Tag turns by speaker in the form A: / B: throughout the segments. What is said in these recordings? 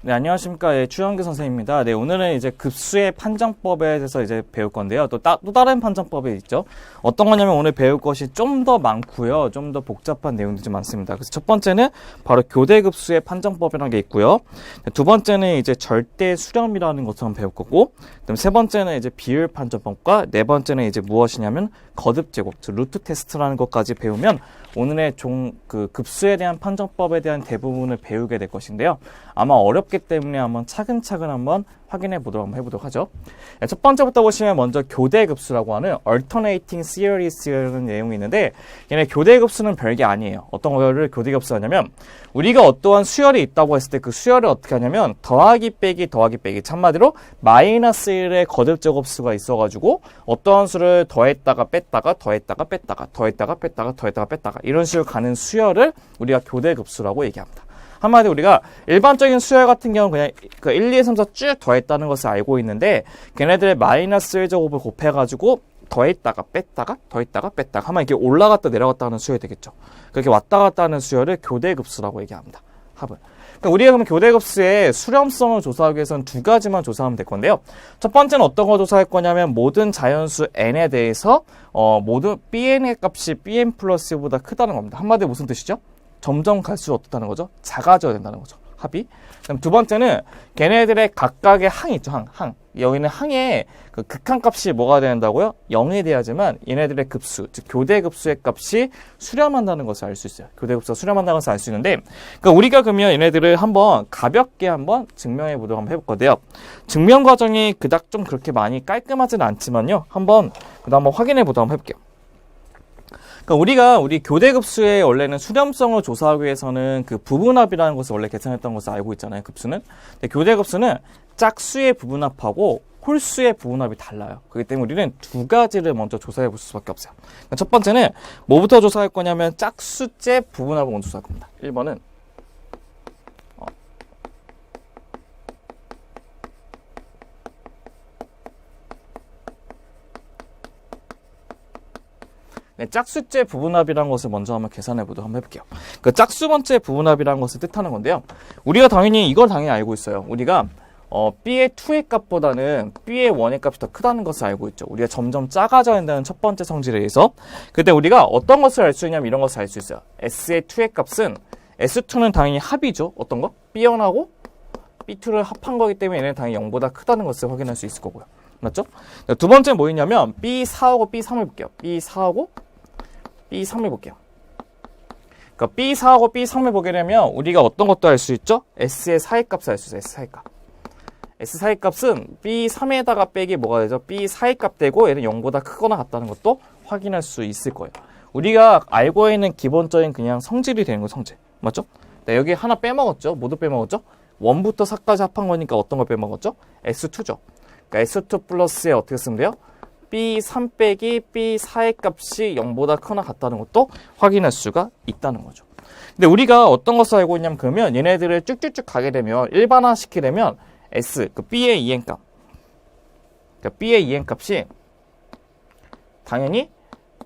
A: 네, 안녕하십니까. 예, 추영규 선생님입니다. 네, 오늘은 이제 급수의 판정법에 대해서 이제 배울 건데요. 또 다른 판정법이 있죠. 어떤 거냐면 오늘 배울 것이 좀 더 많고요. 좀 더 복잡한 내용도 좀 많습니다. 그래서 첫 번째는 바로 교대급수의 판정법이라는 게 있고요. 두 번째는 이제 절대 수렴이라는 것을 한번 배울 거고, 그다음 세 번째는 이제 비율 판정법과 네 번째는 이제 무엇이냐면 거듭 제곱, 즉 루트 테스트라는 것까지 배우면 오늘의 급수에 대한 판정법에 대한 대부분을 배우게 될 것인데요. 아마 어렵기 때문에 한번 차근차근 한번 확인해 보도록 하죠. 첫 번째부터 보시면 먼저 교대급수라고 하는 alternating series라는 내용이 있는데, 얘네 교대급수는 별게 아니에요. 어떤 거를 교대급수 하냐면, 우리가 어떠한 수열이 있다고 했을 때 그 수열을 어떻게 하냐면 더하기 빼기 한마디로 마이너스 1의 거듭 제곱수가 있어가지고 어떠한 수를 더했다가 뺐다가 이런 식으로 가는 수열을 우리가 교대급수라고 얘기합니다. 한마디로 우리가 일반적인 수열 같은 경우는 그냥 1, 2, 3, 4 쭉 더했다는 것을 알고 있는데, 걔네들의 마이너스 1제곱을 곱해가지고 더했다가 뺐다가 하면 이렇게 올라갔다 내려갔다 하는 수열이 되겠죠. 그렇게 왔다 갔다 하는 수열을 교대급수라고 얘기합니다. 합은. 그러니까 우리가 그러면 교대급수의 수렴성을 조사하기 위해서는 두 가지만 조사하면 될 건데요. 첫 번째는 어떤 거 조사할 거냐면 모든 자연수 n에 대해서 모든 bn의 값이 bn 플러스 1보다 크다는 겁니다. 한마디로 무슨 뜻이죠? 점점 갈수록 어떻다는 거죠? 작아져야 된다는 거죠. 합이. 그럼 두 번째는 걔네들의 각각의 항이 있죠. 항. 여기는 항의 그 극한값이 뭐가 된다고요? 0이 돼야지만 얘네들의 급수, 즉 교대급수의 값이 수렴한다는 것을 알 수 있어요. 교대급수가 수렴한다는 것을 알 수 있는데, 그러니까 우리가 그러면 얘네들을 한번 가볍게 한번 증명해 보도록 한번 해볼 건데요. 증명 과정이 그닥 좀 그렇게 많이 깔끔하지는 않지만요. 한번 확인해 보도록 한번 해볼게요. 그러니까 우리 교대급수의 원래는 수렴성을 조사하기 위해서는 그 부분합이라는 것을 원래 계산했던 것을 알고 있잖아요. 급수는. 근데 교대급수는 짝수의 부분합하고 홀수의 부분합이 달라요. 그렇기 때문에 우리는 두 가지를 먼저 조사해 볼 수밖에 없어요. 그러니까 첫 번째는 뭐부터 조사할 거냐면 짝수째 부분합을 먼저 조사할 겁니다. 1번은 짝수째 부분합이라는 것을 먼저 한번 계산해 보도록 한번 해볼게요. 그 짝수번째 부분합이라는 것을 뜻하는 건데요. 우리가 이걸 당연히 알고 있어요. 우리가 B의 2의 값보다는 B의 1의 값이 더 크다는 것을 알고 있죠. 우리가 점점 작아져야 한다는 첫 번째 성질에 의해서. 그때 우리가 어떤 것을 알 수 있냐면 이런 것을 알 수 있어요. S의 2의 값은 S2는 당연히 합이죠. 어떤 거? B1하고 B2를 합한 거기 때문에 얘는 당연히 0보다 크다는 것을 확인할 수 있을 거고요. 맞죠? 두 번째는 뭐였냐면 B4하고 B3을 볼게요. B4하고 B3을 볼게요. 그러니까 B4하고 B3을 보게 되면 우리가 어떤 것도 알 수 있죠? S의 4의 값을 알 수 있어요. S 4의 값. S 4의 값은 B3에다가 빼기 뭐가 되죠? B4의 값 되고 얘는 0보다 크거나 같다는 것도 확인할 수 있을 거예요. 우리가 알고 있는 기본적인 그냥 성질이 되는 거예요. 성질. 맞죠? 네, 여기 하나 빼먹었죠? 모두 빼먹었죠? 1부터 4까지 합한 거니까 어떤 걸 빼먹었죠? S2죠. 그러니까 S2 플러스에 어떻게 쓰면 돼요? B3 빼기 B4의 값이 0보다 크거나 같다는 것도 확인할 수가 있다는 거죠. 근데 우리가 어떤 것을 알고 있냐면 그러면 얘네들을 쭉쭉쭉 가게 되면 일반화 시키려면 S, 그 B의 2n 값. 그러니까 B의 2n 값이 당연히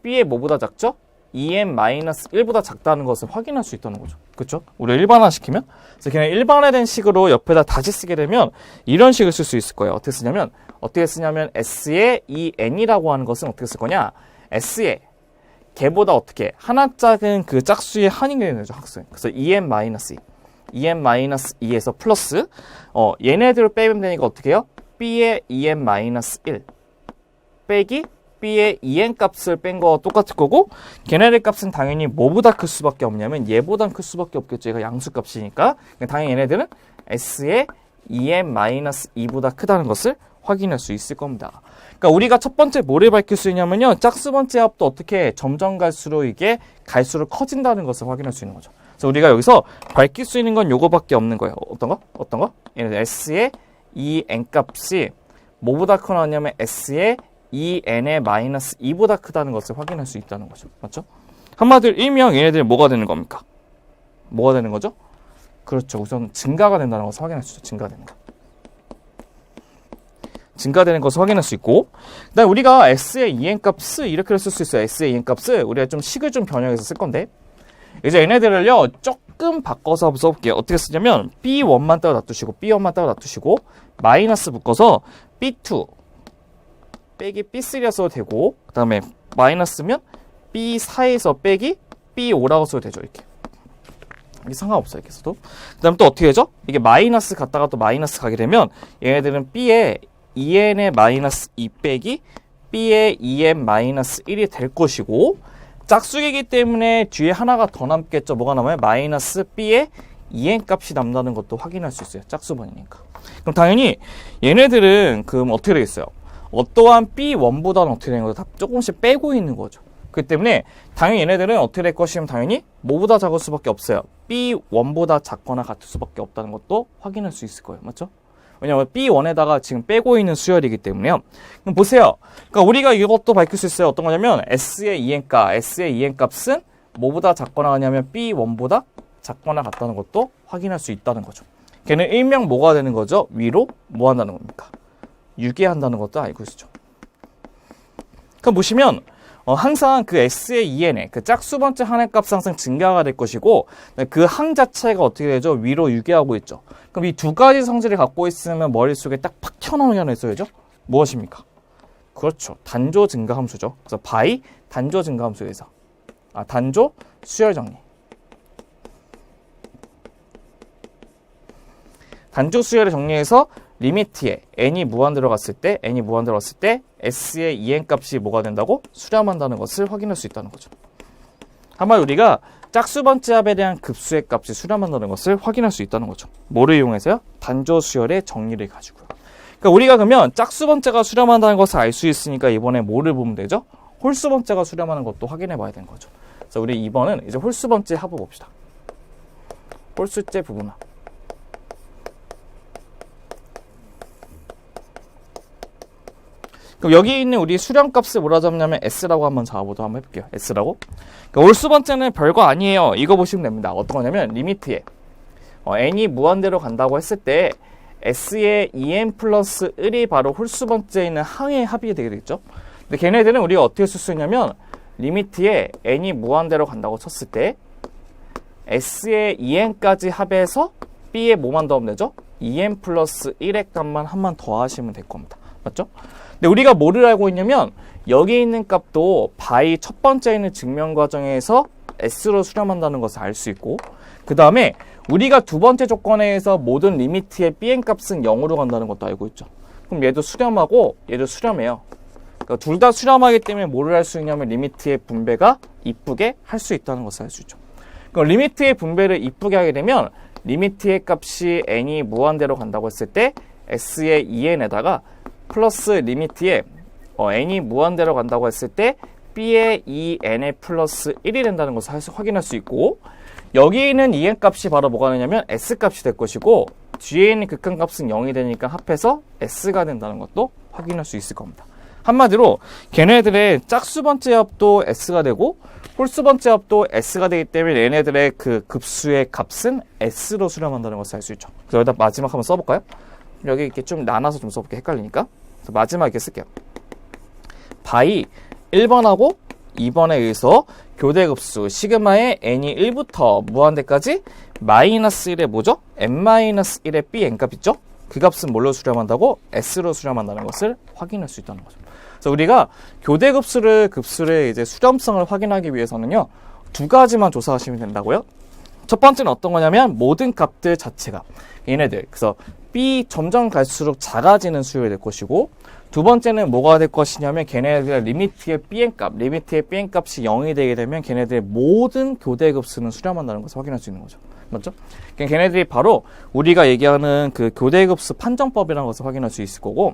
A: B의 뭐보다 작죠? 2n-1보다 작다는 것을 확인할 수 있다는 거죠. 그렇죠? 우리가 일반화 시키면. 그래서 그냥 일반화된 식으로 옆에다 다시 쓰게 되면 이런 식을 쓸 수 있을 거예요. 어떻게 쓰냐면 S의 2n이라고 하는 것은 어떻게 쓸 거냐? S의 걔보다 어떻게 하나 작은 그 짝수의 한이 되는 거죠. 학생. 그래서 2n-2. 2n-2에서 플러스 얘네들을 빼면 되니까 어떻게 해요? B의 2n-1 빼기 B의 2n 값을 뺀 거와 똑같을 거고, 걔네들 값은 당연히 뭐보다 클 수밖에 없냐면 얘보단 클 수밖에 없겠죠. 얘가 양수값이니까. 당연히 얘네들은 S의 2n-2보다 크다는 것을 확인할 수 있을 겁니다. 그러니까 우리가 첫 번째 뭐를 밝힐 수 있냐면요. 짝수번째 합도 어떻게 점점 갈수록 이게 갈수록 커진다는 것을 확인할 수 있는 거죠. 그래서 우리가 여기서 밝힐 수 있는 건 요거밖에 없는 거예요. 어떤 거? 얘네들 S의 2n 값이 뭐보다 크나 하냐면 S의 2n의-2보다 크다는 것을 확인할 수 있다는 거죠. 맞죠? 한마디로 일명 얘네들이 뭐가 되는 겁니까? 뭐가 되는 거죠? 그렇죠. 우선 증가가 된다는 것을 확인할 수 있죠. 증가되는 거. 증가되는 것을 확인할 수 있고, 그다음에 우리가 S의 2n 값을 이렇게 쓸 수 있어요. S의 2n 값을 우리가 좀 식을 좀 변형해서 쓸 건데, 이제 얘네들을요 조금 바꿔서 한번 써볼게요. 어떻게 쓰냐면 B1만 따로 놔두시고 B1만 따로 놔두시고 마이너스 묶어서 B2 빼기 B3라 써도 되고 그 다음에 마이너스면 B4에서 빼기 B5라고 써도 되죠. 이렇게. 이게 상관없어요. 이렇게 써도. 그 다음 또 어떻게 되죠? 이게 마이너스 갔다가 또 마이너스 가게 되면 얘네들은 B에 2n의 마이너스 2 빼기 B의 2n 마이너스 1이 될 것이고 짝수이기 때문에 뒤에 하나가 더 남겠죠. 뭐가 남아요? 마이너스 B의 2n 값이 남다는 것도 확인할 수 있어요. 짝수번이니까. 그럼 당연히 얘네들은 그럼 어떻게 되겠어요? 어떠한 B1보다는 어떻게 되는 거죠? 다 조금씩 빼고 있는 거죠. 그렇기 때문에 당연히 얘네들은 어떻게 될 것이면 당연히 뭐보다 작을 수밖에 없어요. B1보다 작거나 같을 수밖에 없다는 것도 확인할 수 있을 거예요. 맞죠? 왜냐하면 B1에다가 지금 빼고 있는 수열이기 때문에요. 그럼 보세요. 그러니까 우리가 이것도 밝힐 수 있어요. 어떤 거냐면 S의 2n값, S의 2n 값은 뭐보다 작거나 하냐면 B1보다 작거나 같다는 것도 확인할 수 있다는 거죠. 걔는 일명 뭐가 되는 거죠? 위로 뭐 한다는 겁니까? 유기한다는 것도 알고 있죠. 그럼 보시면 항상 그 S의 2n의 그 짝수번째 항의 값 항상 증가가 될 것이고 그 항 자체가 어떻게 되죠? 위로 유기하고 있죠. 그럼 이 두 가지 성질을 갖고 있으면 머릿속에 딱 팍 튀어나오는 게 하나 있어야죠? 무엇입니까? 그렇죠. 단조 증가 함수죠. 그래서 바이 단조 증가 함수에서 단조 수열 정리. 단조 수열을 정리해서 리미트에 n이 무한대로 갔을 때 s의 2n 값이 뭐가 된다고? 수렴한다는 것을 확인할 수 있다는 거죠. 한마디로 우리가 짝수번째 합에 대한 급수의 값이 수렴한다는 것을 확인할 수 있다는 거죠. 뭐를 이용해서요? 단조 수열의 정리를 가지고요. 그러니까 우리가 그러면 짝수번째가 수렴한다는 것을 알 수 있으니까 이번에 뭐를 보면 되죠? 홀수번째가 수렴하는 것도 확인해 봐야 되는 거죠. 그래서 우리 이번은 이제 홀수번째 합을 봅시다. 홀수째 부분합. 그럼 여기 있는 우리 수렴값을 뭐라 잡냐면 S라고 한번 잡아보도록 한번 해볼게요. S라고. 그러니까 홀수번째는 별거 아니에요. 이거 보시면 됩니다. 어떤 거냐면 리미트에 n이 무한대로 간다고 했을 때 S의 2n 플러스 1이 바로 홀수번째에 있는 항의 합이 되게 되겠죠. 근데 걔네들은 우리가 어떻게 쓸 수 있냐면 리미트에 n이 무한대로 간다고 쳤을 때 S의 2n까지 합해서 B에 뭐만 더하면 되죠? 2n 플러스 1의 값만 한 번 더 하시면 될 겁니다. 맞죠? 근데 우리가 뭐를 알고 있냐면 여기 있는 값도 바이 첫 번째 있는 증명 과정에서 S로 수렴한다는 것을 알 수 있고 그 다음에 우리가 두 번째 조건에 의해서 모든 리미트의 Bn 값은 0으로 간다는 것도 알고 있죠. 그럼 얘도 수렴하고 얘도 수렴해요. 그러니까 둘 다 수렴하기 때문에 뭐를 할 수 있냐면 리미트의 분배가 이쁘게 할 수 있다는 것을 알 수 있죠. 그럼 리미트의 분배를 이쁘게 하게 되면 리미트의 값이 n이 무한대로 간다고 했을 때 S의 2n에다가 플러스 리미트에 n이 무한대로 간다고 했을 때 B의 2n의 플러스 1이 된다는 것을 확인할 수 있고 여기 있는 2n 값이 바로 뭐가 되냐면 S 값이 될 것이고 뒤에 있는 극한값은 0이 되니까 합해서 S가 된다는 것도 확인할 수 있을 겁니다. 한마디로 걔네들의 짝수번째 합도 S가 되고 홀수번째 합도 S가 되기 때문에 얘네들의 그 급수의 값은 S로 수렴한다는 것을 알 수 있죠. 그래서 여기다 마지막 한번 써볼까요? 여기 이렇게 좀 나눠서 좀 써볼게. 헷갈리니까. 그래서 마지막 이렇게 쓸게요. 바이 1번하고 2번에 의해서 교대급수 시그마의 n이 1부터 무한대까지 마이너스 1의 뭐죠? n-1의 bn 값 있죠? 그 값은 뭘로 수렴한다고? S로 수렴한다는 것을 확인할 수 있다는 거죠. 그래서 우리가 급수의 이제 수렴성을 확인하기 위해서는요, 두 가지만 조사하시면 된다고요. 첫 번째는 어떤 거냐면 모든 값들 자체가 얘네들 그래서 B 점점 갈수록 작아지는 수열이 될 것이고 두 번째는 뭐가 될 것이냐면 걔네들의 리미트의 Bn 값이 0이 되게 되면 걔네들의 모든 교대급수는 수렴한다는 것을 확인할 수 있는 거죠. 맞죠? 그러니까 걔네들이 바로 우리가 얘기하는 그 교대급수 판정법이라는 것을 확인할 수 있을 거고